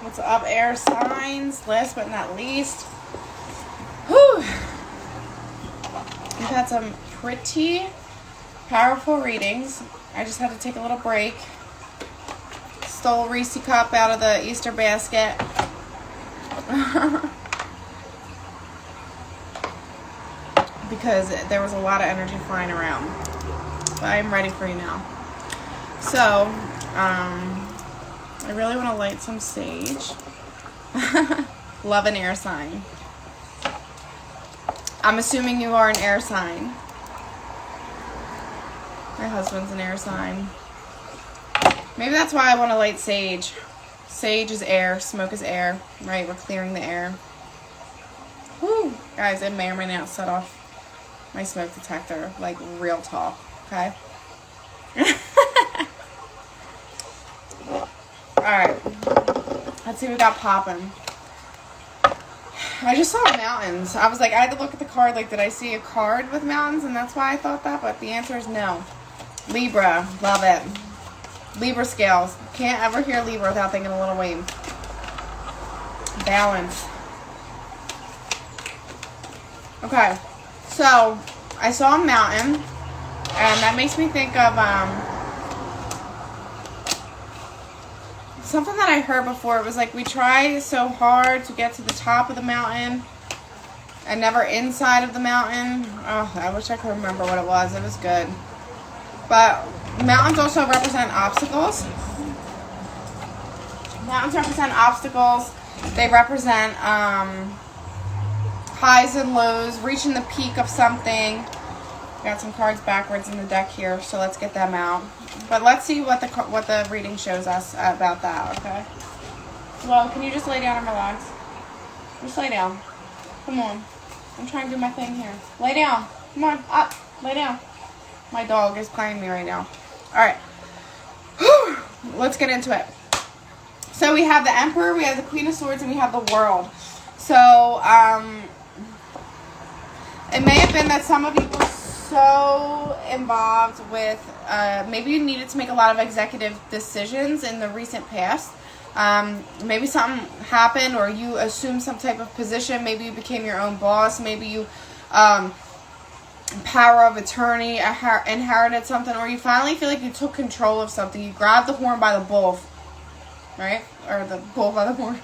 What's up, air signs? Last but not least. Whew. We've had some pretty powerful readings. I just had to take a little break. Stole Reese cup out of the Easter basket. Because there was a lot of energy flying around. But I'm ready for you now. So, I really want to light some sage. Love an air sign. I'm assuming you are an air sign. My husband's an air sign. Maybe that's why I want to light sage. Sage is air, smoke is air, right? We're clearing the air. Woo! Guys, it may or may not set off my smoke detector, like real talk, okay? Alright, let's see what we got popping. I just saw mountains. I was like, I had to look at the card, like, did I see a card with mountains? And that's why I thought that, but the answer is no. Libra, love it. Libra scales. Can't ever hear Libra without thinking a little wave. Balance. Okay, so I saw a mountain, and that makes me think of something that I heard before. It was like, we try so hard to get to the top of the mountain and never inside of the mountain. Oh, I wish I could remember what it was. It was good. But mountains also represent obstacles. Mountains represent obstacles. They represent highs and lows, reaching the peak of something. Got some cards backwards in the deck here, so let's get them out. But let's see what the reading shows us about that, okay? Well, can you just lay down and relax? Just lay down. Come on. I'm trying to do my thing here. Lay down. Come on, up. Lay down. My dog is playing me right now. Alright. Let's get into it. So we have the Emperor, we have the Queen of Swords, and we have the World. So, it may have been that some of you were so involved with, maybe you needed to make a lot of executive decisions in the recent past. Maybe something happened, or you assumed some type of position. Maybe you became your own boss. Maybe you, power of attorney, inherited something, or you finally feel like you took control of something. You grabbed the horn by the bull, right? Or the bull by the horn.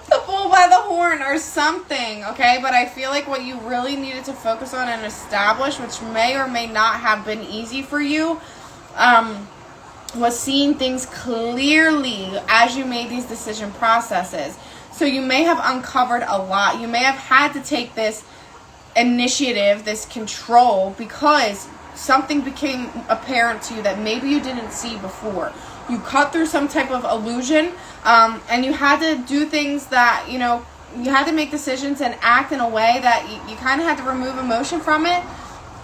The bull by the horn or something, okay? But I feel like what you really needed to focus on and establish, which may or may not have been easy for you, was seeing things clearly as you made these decision processes. So you may have uncovered a lot. You may have had to take this initiative, this control, because something became apparent to you that maybe you didn't see before. You cut through some type of illusion, and you had to do things that, you know, you had to make decisions and act in a way that you kind of had to remove emotion from it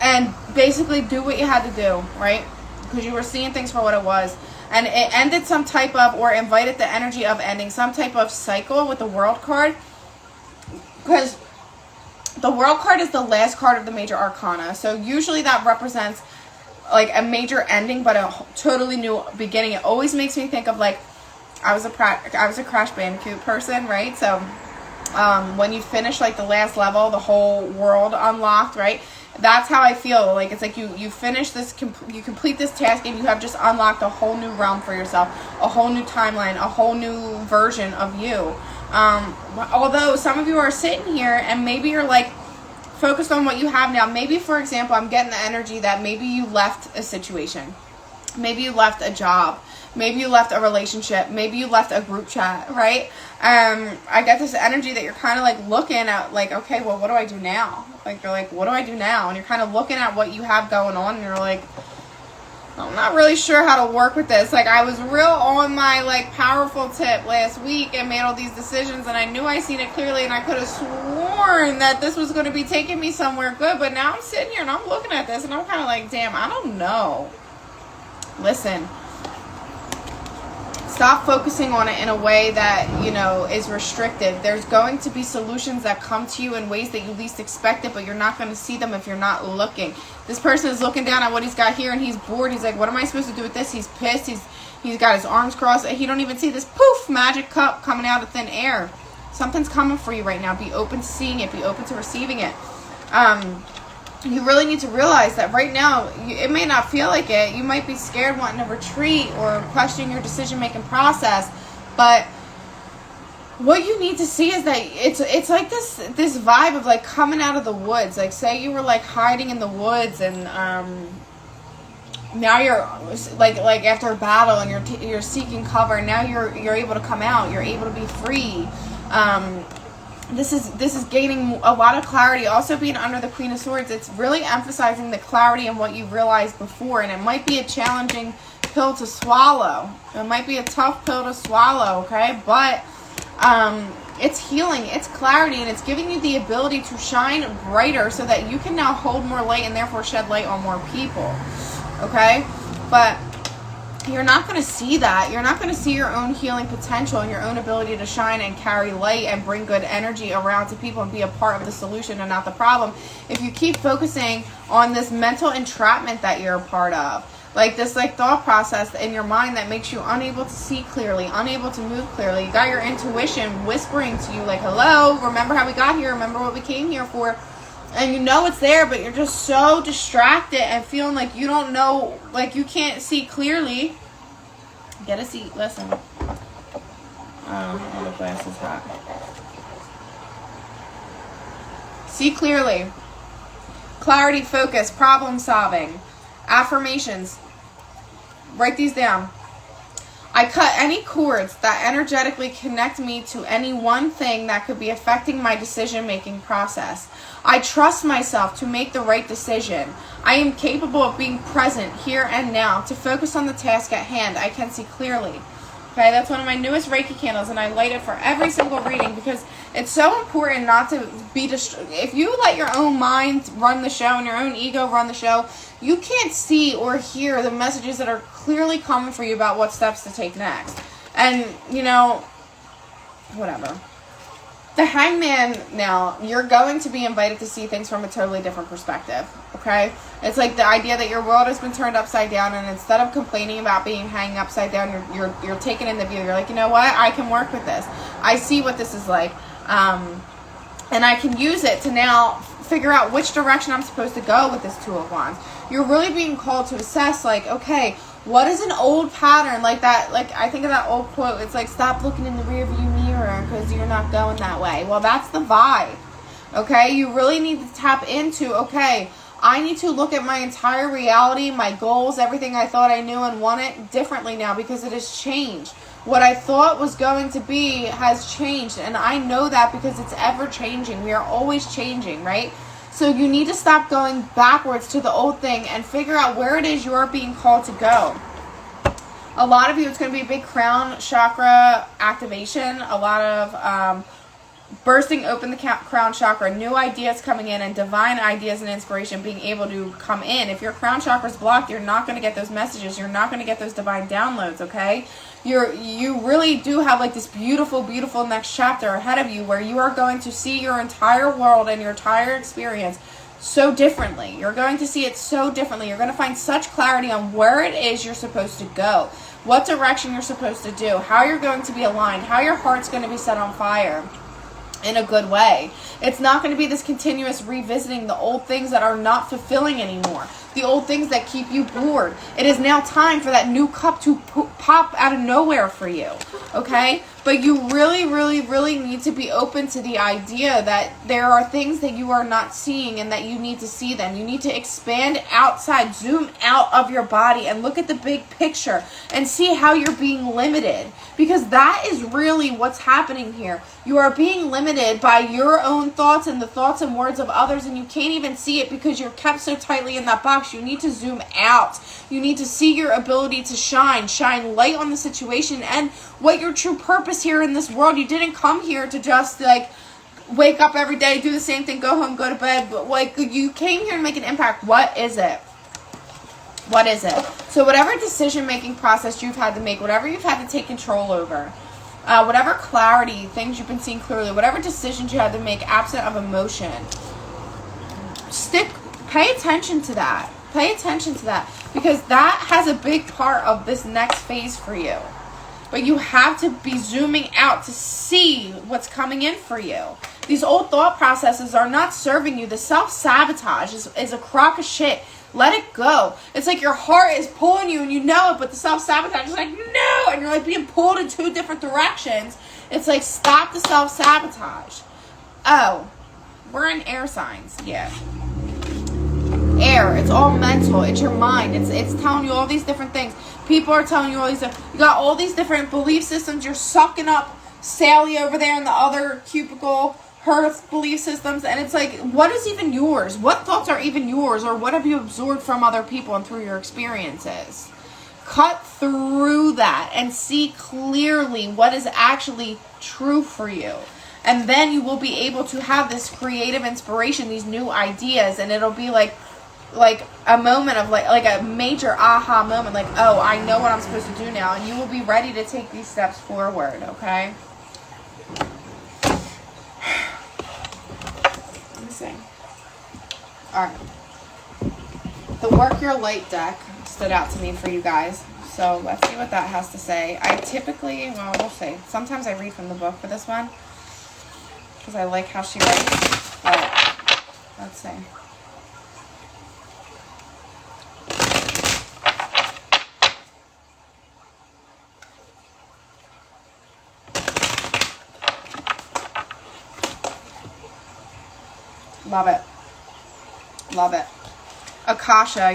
and basically do what you had to do, right? Because you were seeing things for what it was. And it ended some type of, or invited the energy of ending some type of cycle with the World card. Because the World card is the last card of the major arcana. So usually that represents like a major ending, but a totally new beginning. It always makes me think of, like, I was a Crash Bandicoot person, right? So when you finish like the last level, the whole world unlocked, right? That's how I feel. Like, it's like you finish this, you complete this task, and you have just unlocked a whole new realm for yourself, a whole new timeline, a whole new version of you. Although some of you are sitting here and maybe you're like focused on what you have now. Maybe, for example, I'm getting the energy that maybe you left a situation. Maybe you left a job. Maybe you left a relationship. Maybe you left a group chat, right? I get this energy that you're kind of like looking at, like, okay, well, what do I do now? Like, you're like, what do I do now? And you're kind of looking at what you have going on, and you're like, I'm not really sure how to work with this. Like, I was real on my, like, powerful tip last week and made all these decisions, and I knew I seen it clearly, and I could have sworn that this was going to be taking me somewhere good, but now I'm sitting here and I'm looking at this, and I'm kind of like, damn, I don't know. Listen. Stop focusing on it in a way that, you know, is restrictive. There's going to be solutions that come to you in ways that you least expect it, but you're not going to see them if you're not looking. This person is looking down at what he's got here, and he's bored. He's like, what am I supposed to do with this? He's pissed. He's got his arms crossed. He don't even see this poof magic cup coming out of thin air. Something's coming for you right now. Be open to seeing it. Be open to receiving it. You really need to realize that right now, it may not feel like it. You might be scared, wanting to retreat or questioning your decision-making process. But what you need to see is that it's like this vibe of like coming out of the woods. Like say you were like hiding in the woods and now you're like after a battle and you're seeking cover. And now you're able to come out. You're able to be free. This is gaining a lot of clarity. Also being under the Queen of Swords, it's really emphasizing the clarity and what you realized before. And it might be a challenging pill to swallow. It might be a tough pill to swallow, okay? But it's healing, it's clarity, and it's giving you the ability to shine brighter so that you can now hold more light and therefore shed light on more people, okay? But you're not going to see that. You're not going to see your own healing potential and your own ability to shine and carry light and bring good energy around to people and be a part of the solution and not the problem if you keep focusing on this mental entrapment that you're a part of. Like this thought process in your mind that makes you unable to see clearly, unable to move clearly. You got your intuition whispering to you like, hello, remember how we got here? Remember what we came here for? And you know it's there, but you're just so distracted and feeling like you don't know, like you can't see clearly. Get a seat, listen. Oh, the glass is hot. See clearly. Clarity, focus, problem solving. Affirmations. Write these down. I cut any cords that energetically connect me to any one thing that could be affecting my decision-making process. I trust myself to make the right decision. I am capable of being present here and now to focus on the task at hand. I can see clearly. Okay, that's one of my newest Reiki candles, and I light it for every single reading because it's so important not to be if you let your own mind run the show and your own ego run the show, you can't see or hear the messages that are clearly coming for you about what steps to take next. And, you know, whatever. The Hangman, now, you're going to be invited to see things from a totally different perspective, okay? It's like the idea that your world has been turned upside down, and instead of complaining about being hanging upside down, you're taking in the view. You're like, you know what? I can work with this. I see what this is like. And I can use it to now figure out which direction I'm supposed to go with this Two of Wands. You're really being called to assess, like, okay, what is an old pattern like that? Like, I think of that old quote. It's like, stop looking in the rearview mirror because you're not going that way. Well, that's the vibe. Okay? You really need to tap into, okay, I need to look at my entire reality, my goals, everything I thought I knew and wanted differently now because it has changed. What I thought was going to be has changed, and I know that because it's ever changing. We are always changing, right? So you need to stop going backwards to the old thing and figure out where it is you're being called to go. A lot of you, it's going to be a big crown chakra activation, a lot of bursting open the crown chakra, new ideas coming in, and divine ideas and inspiration being able to come in. If your crown chakra is blocked, you're not going to get those messages. You're not going to get those divine downloads, okay? You really do have like this beautiful, beautiful next chapter ahead of you where you are going to see your entire world and your entire experience so differently. You're going to see it so differently. You're going to find such clarity on where it is you're supposed to go, what direction you're supposed to do, how you're going to be aligned, how your heart's going to be set on fire in a good way. It's not going to be this continuous revisiting the old things that are not fulfilling anymore. The old things that keep you bored. It is now time for that new cup to pop out of nowhere for you. Okay? But you really, really, really need to be open to the idea that there are things that you are not seeing and that you need to see them. You need to expand outside, zoom out of your body and look at the big picture and see how you're being limited. Because that is really what's happening here. You are being limited by your own thoughts and the thoughts and words of others, and you can't even see it because you're kept so tightly in that box. You need to zoom out. You need to see your ability to shine light on the situation and what your true purpose here in this world. You didn't come here to just like wake up every day, do the same thing, go home, go to bed. But like you came here to make an impact. What is it? What is it? So whatever decision-making process you've had to make, whatever you've had to take control over, whatever clarity, things you've been seeing clearly, whatever decisions you had to make absent of emotion, pay attention to that. Pay attention to that, because that has a big part of this next phase for you. But you have to be zooming out to see what's coming in for you. These old thought processes are not serving you. The self-sabotage is a crock of shit. Let it go. It's like your heart is pulling you and you know it, but the self-sabotage is like, no! And you're like being pulled in 2 different directions. It's like, stop the self-sabotage. Oh, we're in air signs. Yeah. Air. It's all mental. It's your mind. It's telling you all these different things. People are telling you all these. You got all these different belief systems. You're sucking up Sally over there in the other cubicle, her belief systems, and it's like, what is even yours? What thoughts are even yours, or what have you absorbed from other people and through your experiences? Cut through that and see clearly what is actually true for you. And then you will be able to have this creative inspiration, these new ideas, and it'll be like a moment of like a major aha moment, like, oh, I know what I'm supposed to do now, and you will be ready to take these steps forward, okay? Let me see. Alright. The Work Your Light deck stood out to me for you guys, so let's see what that has to say. I typically, well, we'll see. Sometimes I read from the book for this one, because I like how she writes. But let's see. Love it. Love it. Akasha,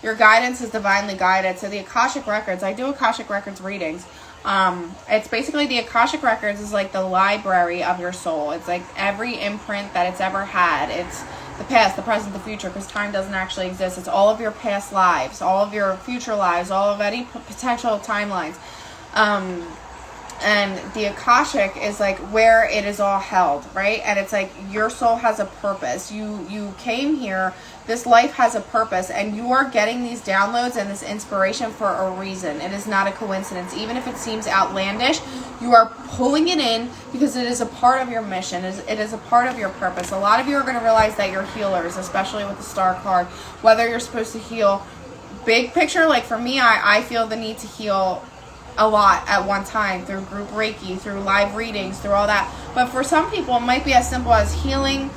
your guidance is divinely guided. So the Akashic Records, I do Akashic Records readings. It's basically, the Akashic Records is like the library of your soul. It's like every imprint that it's ever had. It's the past, the present, the future, because time doesn't actually exist. It's all of your past lives, all of your future lives, all of any potential timelines. And the Akashic is like where it is all held, right? And it's like your soul has a purpose. You came here, this life has a purpose, and you are getting these downloads and this inspiration for a reason. It is not a coincidence. Even if it seems outlandish, you are pulling it in because it is a part of your mission. It is a part of your purpose. A lot of you are going to realize that you're healers, especially with the Star card, whether you're supposed to heal big picture. Like for me, I feel the need to heal a lot at one time, through group Reiki, through live readings, through all that. But for some people, it might be as simple as healing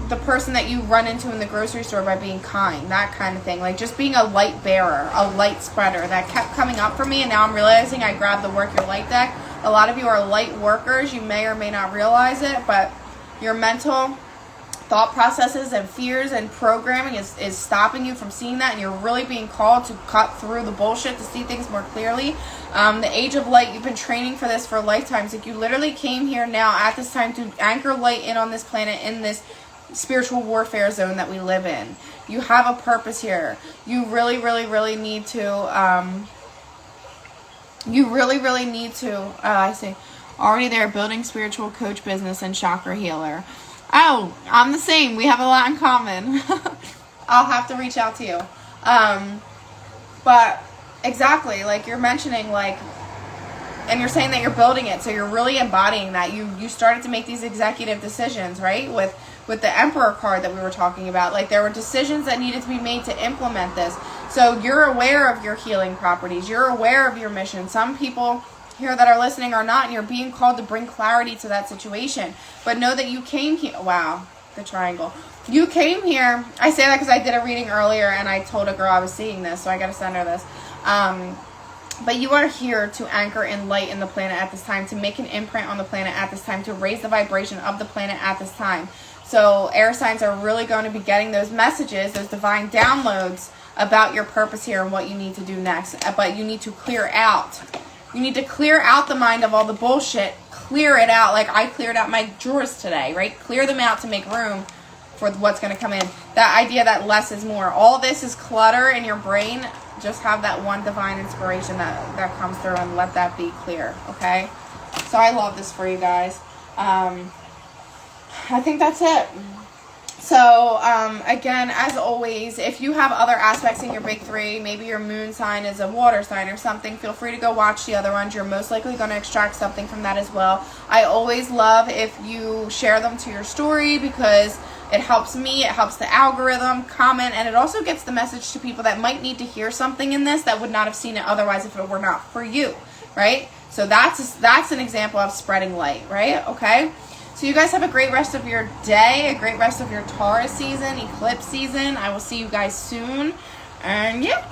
the person that you run into in the grocery store by being kind, that kind of thing. Like just being a light bearer, a light spreader. That kept coming up for me, and now I'm realizing I grabbed the Work Your Light deck. A lot of you are light workers. You may or may not realize it, but your mental thought processes and fears and programming is stopping you from seeing that, and you're really being called to cut through the bullshit to see things more clearly. The Age of Light, you've been training for this for lifetimes. Like you literally came here now at this time to anchor light in on this planet, in this spiritual warfare zone that we live in. You have a purpose here. You really, really, really need to I see, already there, building spiritual coach business and chakra healer. Oh, I'm the same. We have a lot in common. I'll have to reach out to you. But exactly, like you're mentioning, like, and you're saying that you're building it, so you're really embodying that. You started to make these executive decisions, right? With the Emperor card that we were talking about. Like there were decisions that needed to be made to implement this. So you're aware of your healing properties. You're aware of your mission. Some people here that are listening are not, and you're being called to bring clarity to that situation. But know that you came here. Wow, the triangle. You came here. I say that because I did a reading earlier and I told a girl I was seeing this, so I got to send her this. But you are here to anchor in light in the planet at this time, to make an imprint on the planet at this time, to raise the vibration of the planet at this time. So air signs are really going to be getting those messages, those divine downloads about your purpose here and what you need to do next. But you need to clear out. You need to clear out the mind of all the bullshit. Clear it out. Like I cleared out my drawers today, right? Clear them out to make room for what's going to come in. That idea that less is more. All this is clutter in your brain. Just have that one divine inspiration that comes through, and let that be clear, okay? So I love this for you guys. I think that's it. So, again, as always, if you have other aspects in your big three, maybe your moon sign is a water sign or something, feel free to go watch the other ones. You're most likely going to extract something from that as well. I always love if you share them to your story because it helps me, it helps the algorithm, comment, and it also gets the message to people that might need to hear something in this that would not have seen it otherwise if it were not for you, right? So that's an example of spreading light, right? Okay? So you guys have a great rest of your day, a great rest of your Taurus season, eclipse season. I will see you guys soon. And yeah.